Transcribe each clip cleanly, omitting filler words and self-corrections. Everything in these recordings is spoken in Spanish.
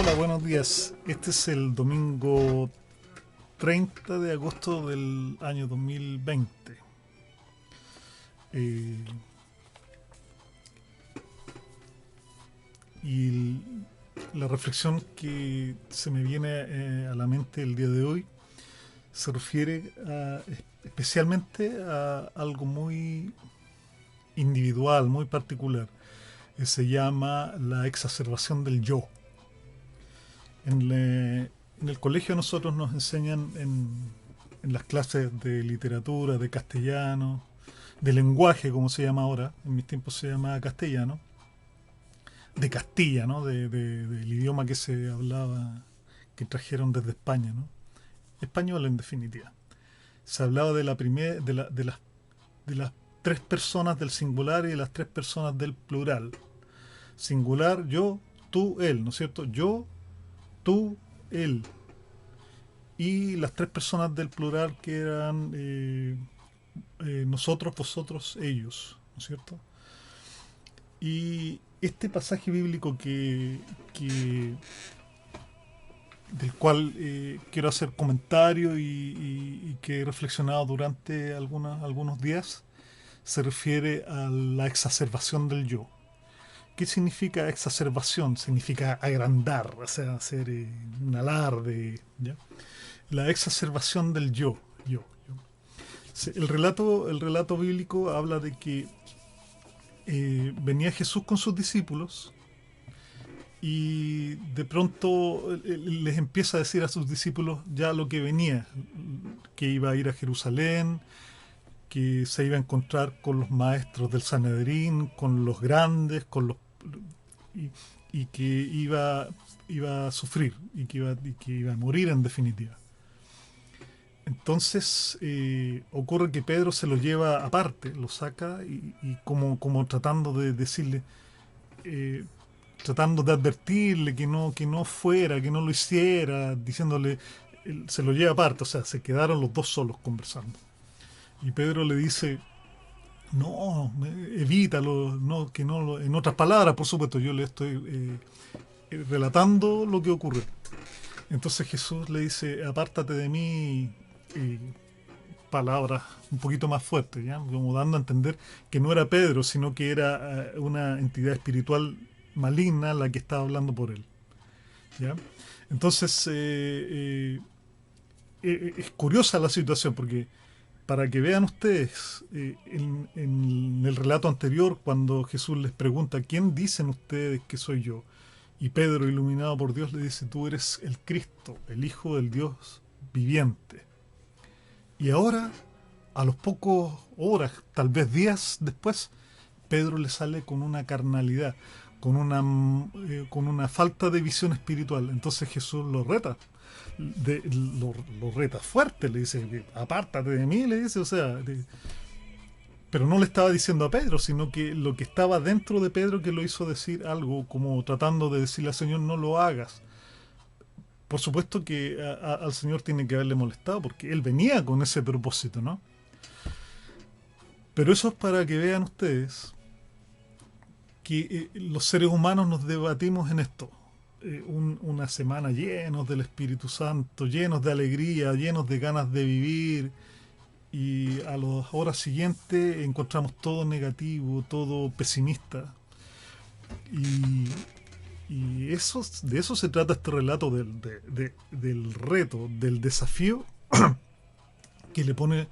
Hola, buenos días. Este es el domingo 30 de agosto del año 2020. Eh, y la reflexión que se me viene a la mente el día de hoy se refiere especialmente a algo muy individual, muy particular. Se llama la exacerbación del yo. En el colegio nosotros nos enseñan en las clases de literatura, de castellano, de lenguaje, como se llama ahora, en mis tiempos se llamaba castellano, de Castilla, ¿no? Del idioma que se hablaba, que trajeron desde España, ¿no? Español en definitiva. Se hablaba de la primera, de las tres personas del singular y de las tres personas del plural. Singular, yo, tú, él, ¿no es cierto? Yo, tú, él. Y las tres personas del plural que eran nosotros, vosotros, ellos, ¿no es cierto? Y este pasaje bíblico del cual quiero hacer comentario y que he reflexionado durante algunos días, se refiere a la exacerbación del yo. ¿Qué significa exacerbación? Significa agrandar, o sea, hacer un alarde, ¿ya? La exacerbación del yo. El relato bíblico habla de que venía Jesús con sus discípulos y de pronto les empieza a decir a sus discípulos ya lo que venía, que iba a ir a Jerusalén, que se iba a encontrar con los maestros del Sanedrín, con los grandes, y, y que iba a sufrir y que iba a morir en definitiva. Entonces ocurre que Pedro se lo lleva aparte, lo saca y como tratando de decirle, eh, tratando de advertirle que no fuera, que no lo hiciera, diciéndole, se lo lleva aparte, o sea, se quedaron los dos solos conversando. Y Pedro le dice, no, evítalo, no, que no, en otras palabras, por supuesto, yo le estoy relatando lo que ocurre. Entonces Jesús le dice, apártate de mí, eh, palabras un poquito más fuertes, ¿ya? Como dando a entender que no era Pedro, sino que era una entidad espiritual maligna la que estaba hablando por él, ¿ya? Entonces, es curiosa la situación porque para que vean ustedes, en el relato anterior, cuando Jesús les pregunta, ¿quién dicen ustedes que soy yo? Y Pedro, iluminado por Dios, le dice, tú eres el Cristo, el Hijo del Dios viviente. Y ahora, a los pocos horas, tal vez días después, Pedro le sale con una carnalidad, con una falta de visión espiritual. Entonces Jesús lo reta, lo reta fuerte, le dice, apártate de mí, le dice, o sea, pero no le estaba diciendo a Pedro, sino que lo que estaba dentro de Pedro que lo hizo decir algo, como tratando de decirle al Señor, no lo hagas. Por supuesto que al Señor tiene que haberle molestado, porque Él venía con ese propósito, ¿no? Pero eso es para que vean ustedes que los seres humanos nos debatimos en esto. Una semana llenos del Espíritu Santo, llenos de alegría, llenos de ganas de vivir, y a las horas siguientes encontramos todo negativo, todo pesimista. Y, de eso se trata este relato del reto, del desafío que le pone,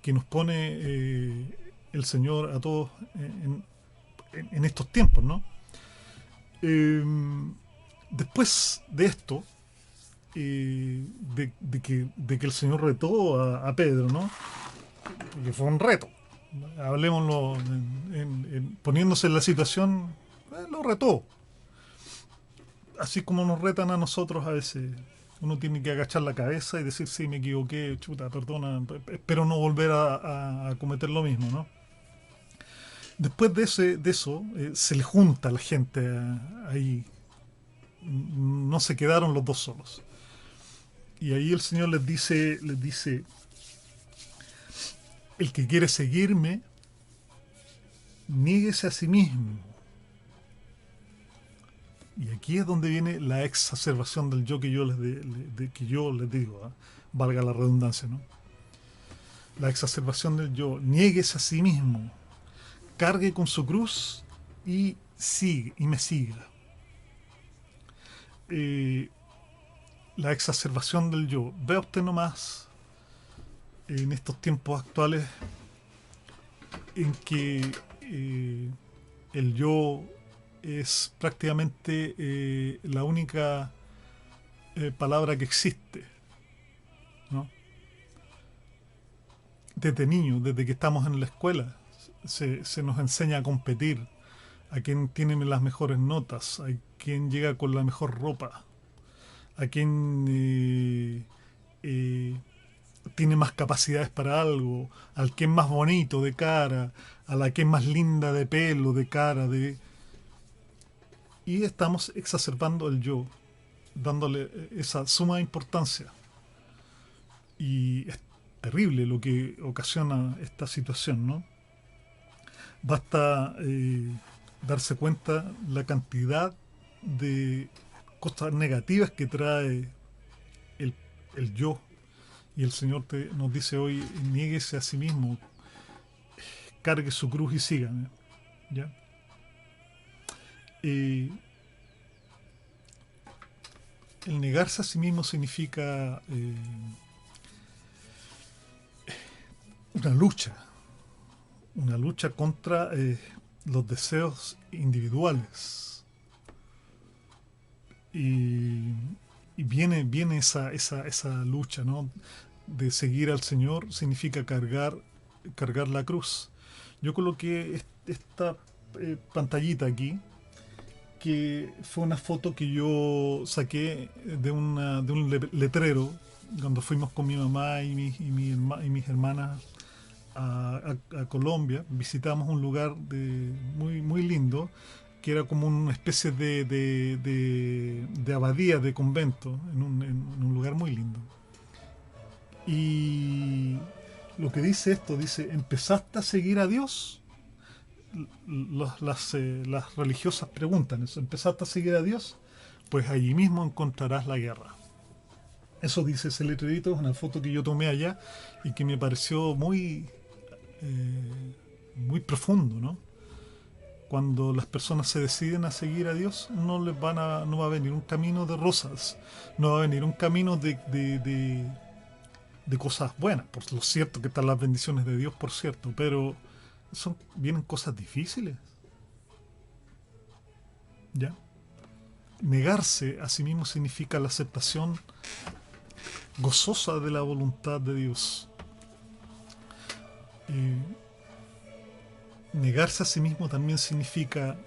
que nos pone el Señor a todos en estos tiempos, ¿no? Eh, Después de esto, de que el Señor retó a Pedro, ¿no? Que fue un reto. Hablemoslo poniéndose en la situación, lo retó. Así como nos retan a nosotros a veces. Uno tiene que agachar la cabeza y decir, sí, me equivoqué, chuta, perdona, espero no volver a cometer lo mismo, ¿no? Después de eso, se le junta a la gente ahí. No se quedaron los dos solos. Y ahí el Señor les dice, el que quiere seguirme, niéguese a sí mismo. Y aquí es donde viene la exacerbación del yo que yo que yo les digo, ¿ah? Valga la redundancia, ¿no? La exacerbación del yo. Niéguese a sí mismo, cargue con su cruz y sigue, y me siga. Eh, la exacerbación del yo. Vea usted nomás en estos tiempos actuales en que el yo es prácticamente la única palabra que existe, ¿no? Desde niños, desde que estamos en la escuela, se nos enseña a competir, a quien tiene las mejores notas, a quien llega con la mejor ropa, a quien eh, tiene más capacidades para algo, al que es más bonito de cara, a la que es más linda de pelo, de cara, de... Y estamos exacerbando el yo, dándole esa suma importancia. Y es terrible lo que ocasiona esta situación, ¿no? Basta darse cuenta la cantidad de cosas negativas que trae el, el yo. Y el Señor nos dice hoy, niéguese a sí mismo, cargue su cruz y sígame. ¿Ya? Eh, el negarse a sí mismo significa una una lucha contra los deseos individuales. Y, y viene esa lucha, ¿no? De seguir al Señor significa cargar la cruz. Yo coloqué esta pantallita aquí, que fue una foto que yo saqué de un letrero cuando fuimos con mi mamá y mis hermanas a Colombia. Visitamos un lugar muy lindo, que era como una especie de abadía, de convento, en un lugar muy lindo. Y lo que dice esto, dice, ¿empezaste a seguir a Dios? Las religiosas preguntan eso, ¿empezaste a seguir a Dios? Pues allí mismo encontrarás la guerra. Eso dice ese letrerito, es una foto que yo tomé allá y que me pareció muy profundo, ¿no? Cuando las personas se deciden a seguir a Dios, no va a venir un camino de rosas, no va a venir un camino de cosas buenas. Por lo cierto que están las bendiciones de Dios, por cierto, pero vienen cosas difíciles, ¿ya? Negarse a sí mismo significa la aceptación gozosa de la voluntad de Dios. Eh, Negarse a sí mismo también significa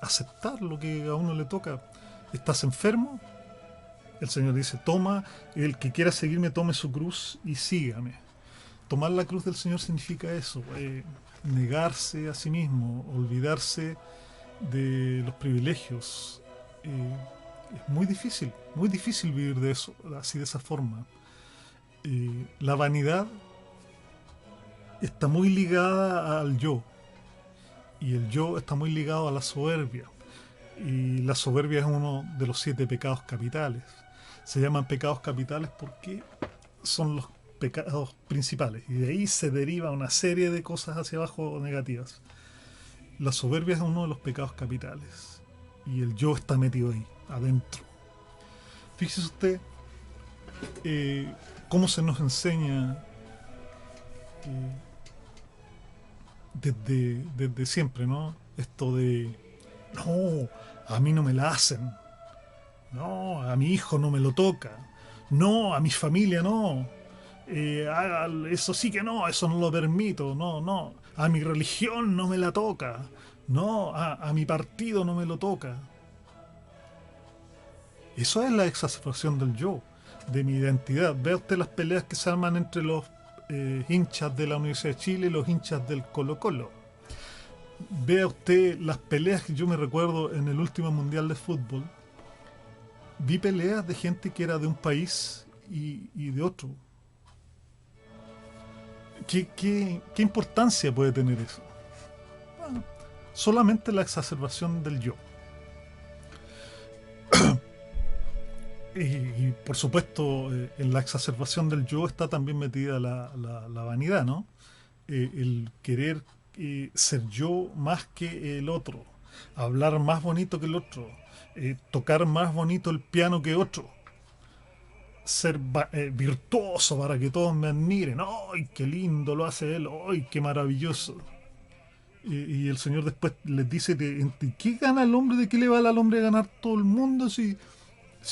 aceptar lo que a uno le toca. ¿Estás enfermo? El Señor dice, toma, el que quiera seguirme, tome su cruz y sígame. Tomar la cruz del Señor significa eso, negarse a sí mismo, olvidarse de los privilegios. Es muy difícil vivir de eso, así de esa forma. La vanidad está muy ligada al yo, y el yo está muy ligado a la soberbia. Y la soberbia es uno de los 7 pecados capitales. Se llaman pecados capitales porque son los pecados principales, y de ahí se deriva una serie de cosas hacia abajo negativas. La soberbia es uno de los pecados capitales, y el yo está metido ahí, adentro. Fíjese usted eh, cómo se nos enseña eh, desde siempre, ¿no? Esto de, no, a mí no me la hacen, no, a mi hijo no me lo toca, no, a mi familia no, eso sí que no, eso no lo permito, no, no, a mi religión no me la toca, no, a mi partido no me lo toca. Eso es la exacerbación del yo, de mi identidad. Vea usted las peleas que se arman entre los hinchas de la Universidad de Chile y los hinchas del Colo Colo. Vea usted las peleas que yo me recuerdo en el último Mundial de Fútbol. Vi peleas de gente que era de un país y de otro. ¿Qué importancia puede tener eso? Bueno, solamente la exacerbación del yo. Y, por supuesto, en la exacerbación del yo está también metida la vanidad, ¿no? El querer ser yo más que el otro, hablar más bonito que el otro, tocar más bonito el piano que otro, ser virtuoso para que todos me admiren. ¡Ay, qué lindo lo hace él! ¡Ay, qué maravilloso! Y el Señor después les dice, ¿de qué gana el hombre? ¿De qué le vale al hombre ganar todo el mundo si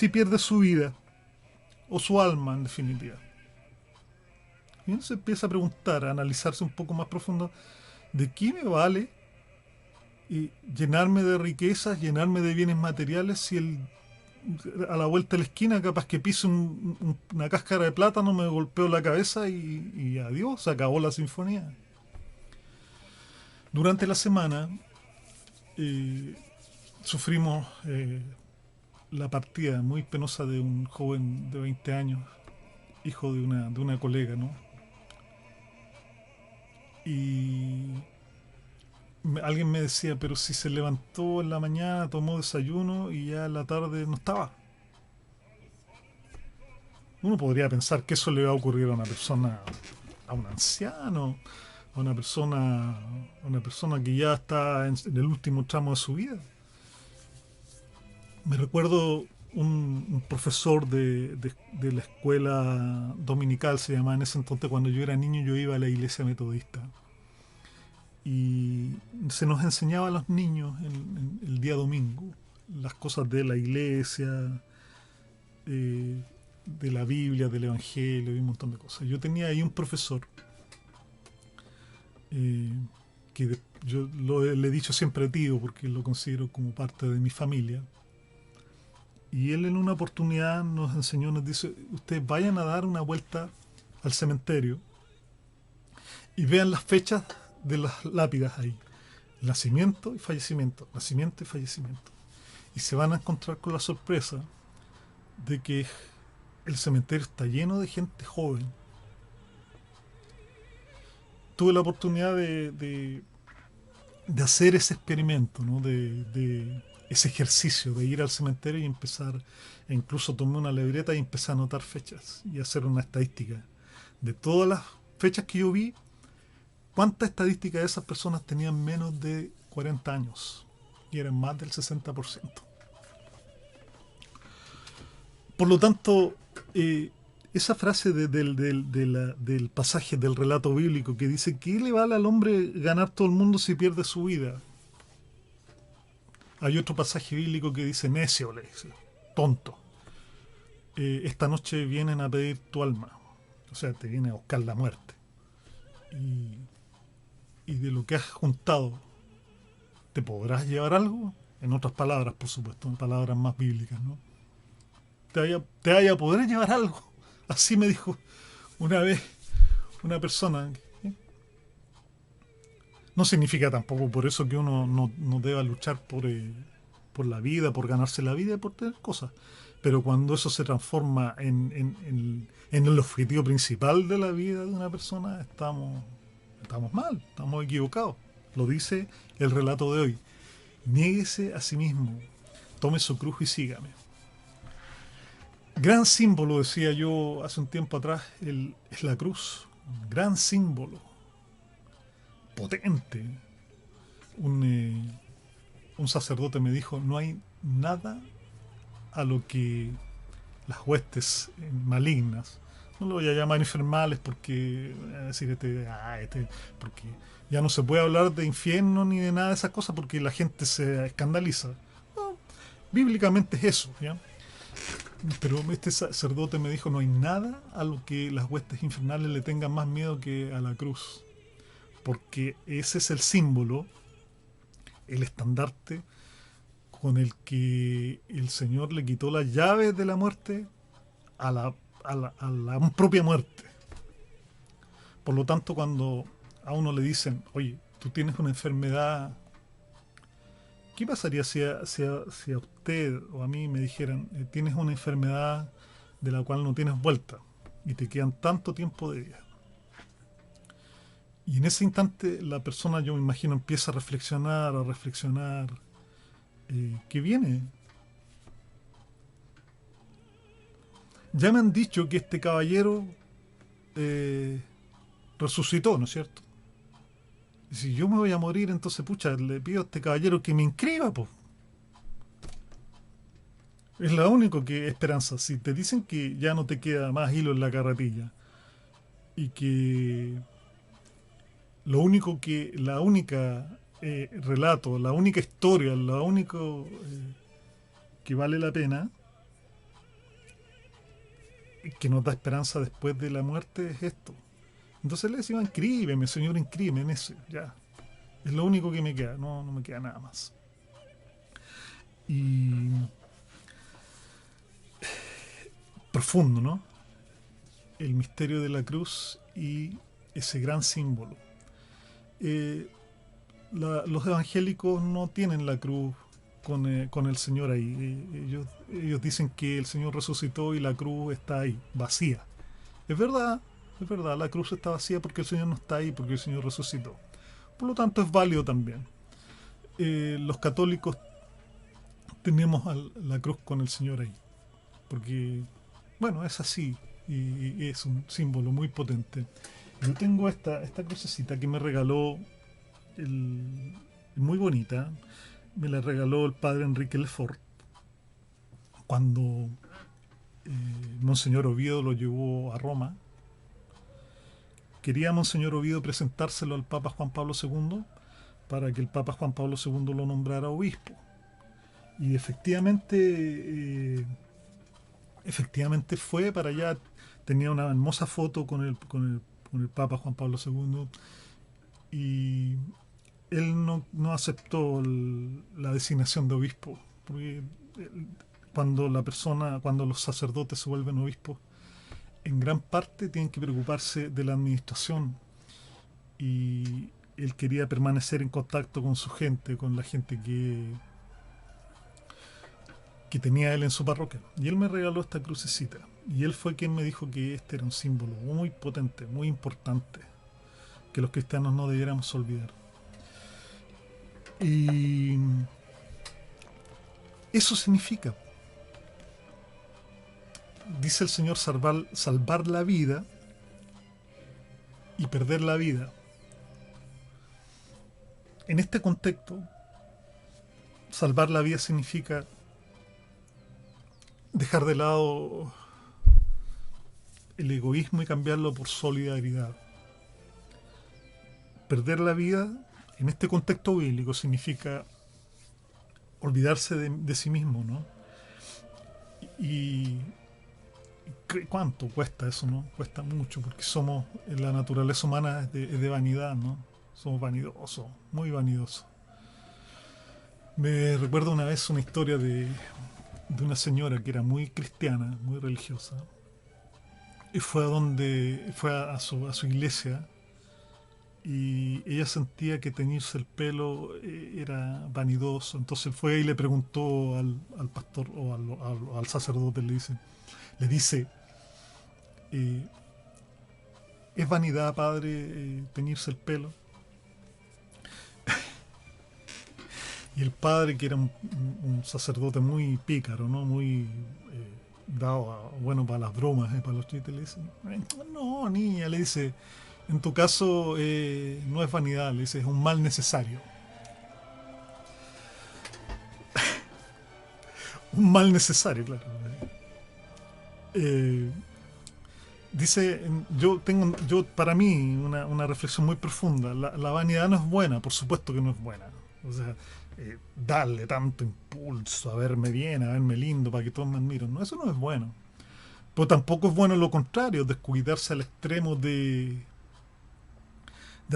pierde su vida? O su alma, en definitiva. Y uno se empieza a preguntar, a analizarse un poco más profundo, ¿de qué me vale llenarme de riquezas, llenarme de bienes materiales si a la vuelta de la esquina capaz que piso una cáscara de plátano, me golpeo la cabeza y adiós, se acabó la sinfonía? Durante la semana eh, sufrimos la partida muy penosa de un joven de 20 años, hijo de una colega, ¿no? Y alguien me decía, pero si se levantó en la mañana, tomó desayuno y ya en la tarde no estaba. Uno podría pensar que eso le va a ocurrir a una persona, a un anciano, a una persona que ya está en el último tramo de su vida. Me recuerdo un profesor de la escuela dominical, se llamaba en ese entonces, cuando yo era niño yo iba a la iglesia metodista. Y se nos enseñaba a los niños en el día domingo las cosas de la iglesia, eh, de la Biblia, del Evangelio y un montón de cosas. Yo tenía ahí un profesor eh, que yo le he dicho siempre tío porque lo considero como parte de mi familia. Y él en una oportunidad nos enseñó, nos dice, ustedes vayan a dar una vuelta al cementerio y vean las fechas de las lápidas ahí. Nacimiento y fallecimiento, nacimiento y fallecimiento. Y se van a encontrar con la sorpresa de que el cementerio está lleno de gente joven. Tuve la oportunidad de hacer ese experimento, ¿no? De ese ejercicio de ir al cementerio y empezar, e incluso tomé una libreta y empecé a anotar fechas y hacer una estadística de todas las fechas que yo vi, cuántas estadísticas de esas personas tenían menos de 40 años y eran más del 60%. Por lo tanto, esa frase del pasaje del relato bíblico que dice, ¿qué le vale al hombre ganar todo el mundo si pierde su vida? Hay otro pasaje bíblico que dice, necio, le dice, tonto. Esta noche vienen a pedir tu alma. O sea, te viene a buscar la muerte. Y de lo que has juntado, ¿te podrás llevar algo? En otras palabras, por supuesto, en palabras más bíblicas, ¿no? Te vaya a poder llevar algo. Así me dijo una vez una persona. No significa tampoco por eso que uno no deba luchar por la vida, por ganarse la vida y por tener cosas. Pero cuando eso se transforma en el objetivo principal de la vida de una persona, estamos mal, estamos equivocados. Lo dice el relato de hoy. Niéguese a sí mismo, tome su cruz y sígame. Gran símbolo, decía yo hace un tiempo atrás, es la cruz. Gran símbolo, potente. Un sacerdote me dijo, no hay nada a lo que las huestes malignas, no lo voy a llamar infernales porque, decir, porque ya no se puede hablar de infierno ni de nada de esas cosas porque la gente se escandaliza. No, bíblicamente es eso, ¿ya? Pero este sacerdote me dijo, no hay nada a lo que las huestes infernales le tengan más miedo que a la cruz, porque ese es el símbolo, el estandarte con el que el Señor le quitó las llaves de la muerte a la propia muerte. Por lo tanto, cuando a uno le dicen, oye, tú tienes una enfermedad, ¿qué pasaría si a usted o a mí me dijeran, tienes una enfermedad de la cual no tienes vuelta y te quedan tanto tiempo de vida? Y en ese instante la persona, yo me imagino, empieza a reflexionar, ¿qué viene? Ya me han dicho que este caballero eh, resucitó, ¿no es cierto? Y si yo me voy a morir, entonces, pucha, le pido a este caballero que me inscriba, pues. Es la única que esperanza. Si te dicen que ya no te queda más hilo en la carretilla y que lo único que, la única relato, la única historia, lo único que vale la pena, que nos da esperanza después de la muerte, es esto. Entonces le decían, inscríbeme, señor, inscríbeme en eso, ya. Es lo único que me queda, no, no me queda nada más. Y profundo, ¿no? El misterio de la cruz y ese gran símbolo. Eh, los evangélicos no tienen la cruz con el Señor ahí. Ellos dicen que el Señor resucitó y la cruz está ahí, vacía. Es verdad, la cruz está vacía porque el Señor no está ahí, porque el Señor resucitó. Por lo tanto, es válido también. Los católicos tenemos la cruz con el Señor ahí, porque, bueno, es así y es un símbolo muy potente. Yo tengo esta crucecita que me regaló el, muy bonita, me la regaló el padre Enrique Lefort cuando Monseñor Oviedo lo llevó a Roma. Quería Monseñor Oviedo presentárselo al Papa Juan Pablo II para que el Papa Juan Pablo II lo nombrara obispo. Y efectivamente fue para allá. Tenía una hermosa foto con el Papa Juan Pablo II y él no aceptó la designación de obispo, porque cuando los sacerdotes se vuelven obispos, en gran parte tienen que preocuparse de la administración y él quería permanecer en contacto con su gente, con la gente que tenía él en su parroquia. Y él me regaló esta crucecita. Y él fue quien me dijo que este era un símbolo muy potente, muy importante, que los cristianos no debiéramos olvidar. Y eso significa, dice el Señor, salvar la vida y perder la vida. En este contexto, salvar la vida significa dejar de lado el egoísmo y cambiarlo por solidaridad. Perder la vida, en este contexto bíblico, significa olvidarse de sí mismo, ¿no? Y ¿cuánto cuesta eso, no? Cuesta mucho, porque la naturaleza humana es de vanidad, ¿no? Somos vanidosos, muy vanidosos. Me recuerdo una vez una historia de una señora que era muy cristiana, muy religiosa, y fue a su iglesia y ella sentía que teñirse el pelo era vanidoso. Entonces fue y le preguntó al pastor o al sacerdote, le dice, eh, ¿es vanidad, padre, teñirse el pelo? Y el padre, que era un sacerdote muy pícaro, ¿no? Muy dado bueno, para las bromas, para los chistes, le dice, no, niña, le dice, en tu caso no es vanidad, le dice, es un mal necesario. Un mal necesario, claro. Eh, dice, para mí, una reflexión muy profunda, la vanidad no es buena, por supuesto que no es buena. O sea, darle tanto impulso a verme bien, a verme lindo, para que todos me admiren, no, eso no es bueno. Pero tampoco es bueno lo contrario, descuidarse al extremo de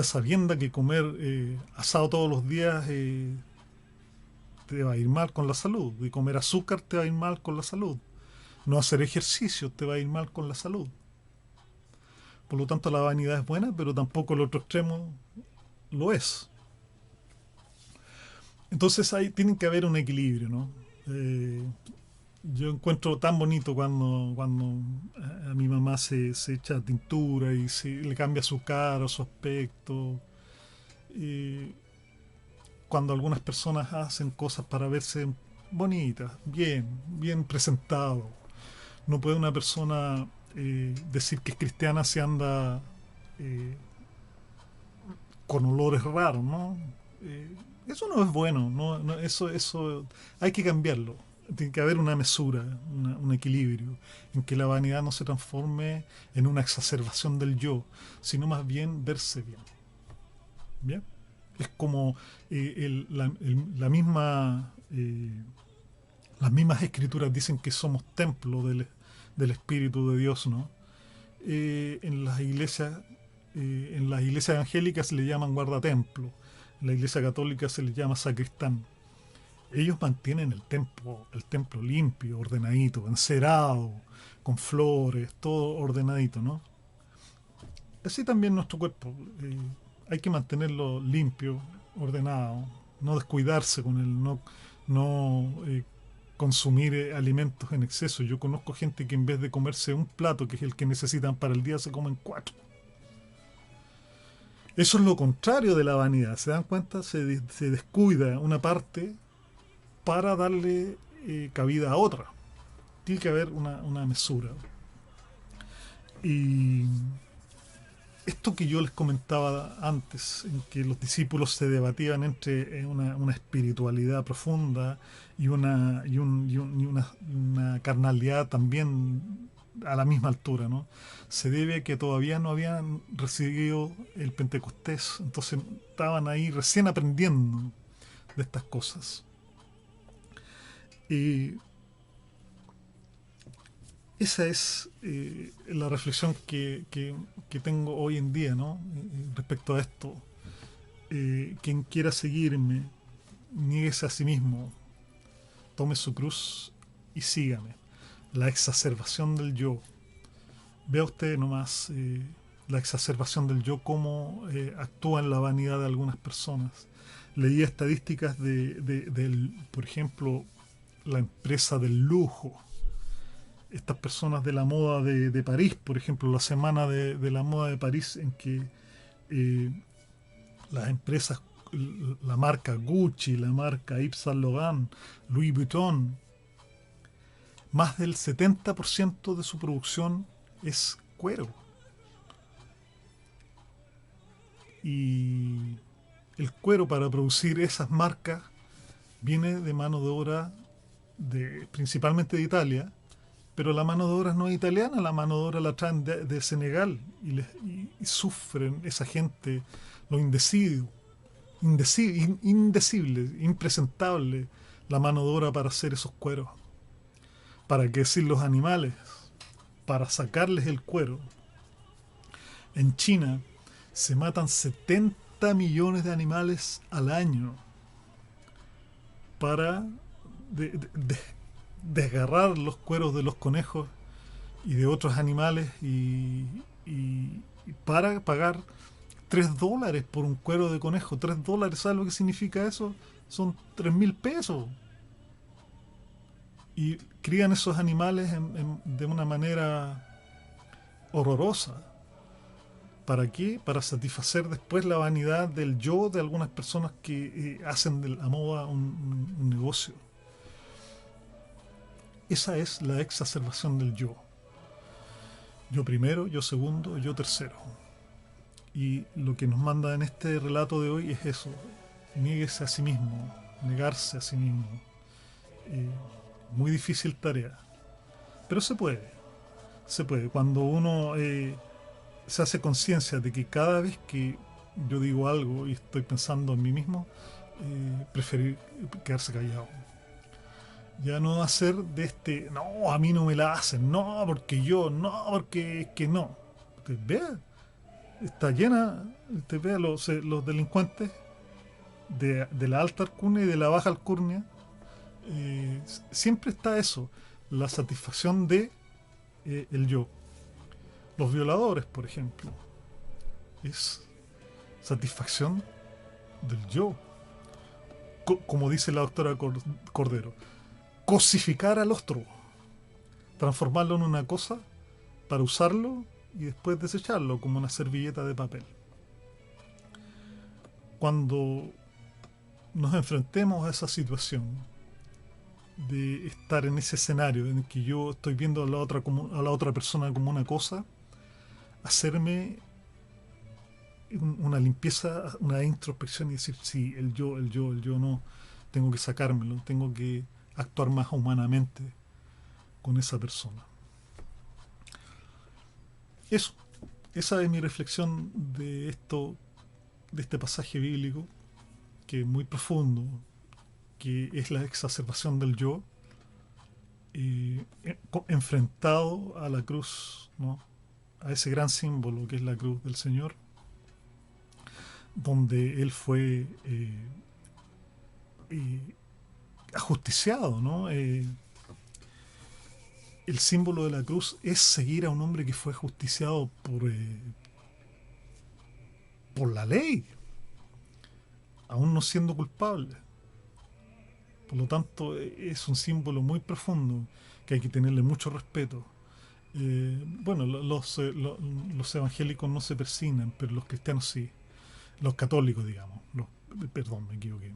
sabienda que comer asado todos los días te va a ir mal con la salud, y comer azúcar te va a ir mal con la salud, no hacer ejercicio te va a ir mal con la salud. Por lo tanto, la vanidad es buena, pero tampoco el otro extremo lo es. Entonces ahí tiene que haber un equilibrio, ¿no? Eh, yo encuentro tan bonito cuando a mi mamá se echa tintura y le cambia su cara, su aspecto. Y cuando algunas personas hacen cosas para verse bonitas, bien presentado. No puede una persona decir que es cristiana si anda eh, con olores raros, ¿no? Eso no es bueno, eso hay que cambiarlo. Tiene que haber una mesura, un equilibrio, en que la vanidad no se transforme en una exacerbación del yo, sino más bien verse bien. ¿Bien? Es como la misma, las mismas escrituras dicen que somos templo del Espíritu de Dios, ¿no? En en las iglesias evangélicas se le llaman guardatemplo, en la iglesia católica se le llama sacristán. Ellos mantienen el templo limpio, ordenadito, encerado, con flores, todo ordenadito, ¿no? Así también nuestro cuerpo. Hay que mantenerlo limpio, ordenado, no descuidarse con él, no consumir alimentos en exceso. Yo conozco gente que en vez de comerse un plato, que es el que necesitan para el día, se comen cuatro. Eso es lo contrario de la vanidad. ¿Se dan cuenta? Se descuida una parte para darle cabida a otra. Tiene que haber una mesura. Y esto que yo les comentaba antes, en que los discípulos se debatían entre una espiritualidad profunda y una carnalidad también a la misma altura, ¿no? Se debe a que todavía no habían recibido el Pentecostés, entonces estaban ahí recién aprendiendo de estas cosas. Y esa es la reflexión que tengo hoy en día, ¿no? Respecto a esto. Quien quiera seguirme, niéguese a sí mismo, tome su cruz y sígame. La exacerbación del yo. Vea usted nomás la exacerbación del yo, cómo actúa en la vanidad de algunas personas. Leí estadísticas por ejemplo, la empresa del lujo, estas personas de la moda de París, por ejemplo, la semana de la moda de París, en que eh, las empresas, la marca Gucci, la marca Yves Saint Laurent, Louis Vuitton, más del 70% de su producción es cuero. Y el cuero para producir esas marcas viene de mano de obra principalmente de Italia, pero la mano de obra no es italiana, la mano de obra la traen de Senegal y sufren esa gente lo indecible, impresentable, la mano de obra para hacer esos cueros. ¿Para qué decir los animales? Para sacarles el cuero. En China se matan 70 millones de animales al año para desgarrar los cueros de los conejos y de otros animales y para pagar $3 por un cuero de conejo. $3, ¿sabes lo que significa eso? Son 3.000 pesos. Y crían esos animales de una manera horrorosa. ¿Para qué? Para satisfacer después la vanidad del yo de algunas personas que hacen de la moda un negocio. Esa es la exacerbación del yo. Yo primero, yo segundo, yo tercero. Y lo que nos manda en este relato de hoy es eso. Niéguese a sí mismo, negarse a sí mismo. Eh, Muy difícil tarea. Pero se puede. Se puede. Cuando uno se hace conciencia de que cada vez que yo digo algo y estoy pensando en mí mismo, preferir quedarse callado. Ya no hacer no, a mí no me la hacen, no, porque yo, no, porque es que no. Usted vea, está llena, usted vea los delincuentes de la alta alcurnia y de la baja alcurnia, eh, siempre está eso, la satisfacción de el yo. Los violadores, por ejemplo, es satisfacción del yo. Como dice la doctora Cordero, cosificar al otro, transformarlo en una cosa para usarlo y después desecharlo como una servilleta de papel. Cuando nos enfrentemos a esa situación de estar en ese escenario en el que yo estoy viendo a la otra persona como una cosa, hacerme una limpieza, una introspección y decir, sí, el yo no, tengo que sacármelo, tengo que actuar más humanamente con esa persona. Eso, esa es mi reflexión de esto, de este pasaje bíblico, que es muy profundo, que es la exacerbación del yo, enfrentado a la cruz, ¿no? A ese gran símbolo que es la cruz del Señor, donde Él fue eh, ajusticiado, ¿no? El símbolo de la cruz es seguir a un hombre que fue ajusticiado por la ley, aún no siendo culpable. Por lo tanto, es un símbolo muy profundo que hay que tenerle mucho respeto. Bueno, los evangélicos no se persignan, pero los cristianos sí. Los católicos, digamos. Perdón, me equivoqué.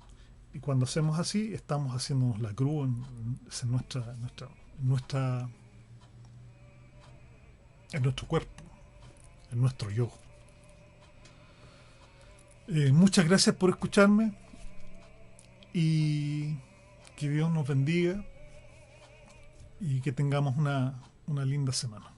Y cuando hacemos así, estamos haciéndonos la cruz en nuestra, en nuestro cuerpo, en nuestro yo. Muchas gracias por escucharme y que Dios nos bendiga y que tengamos una linda semana.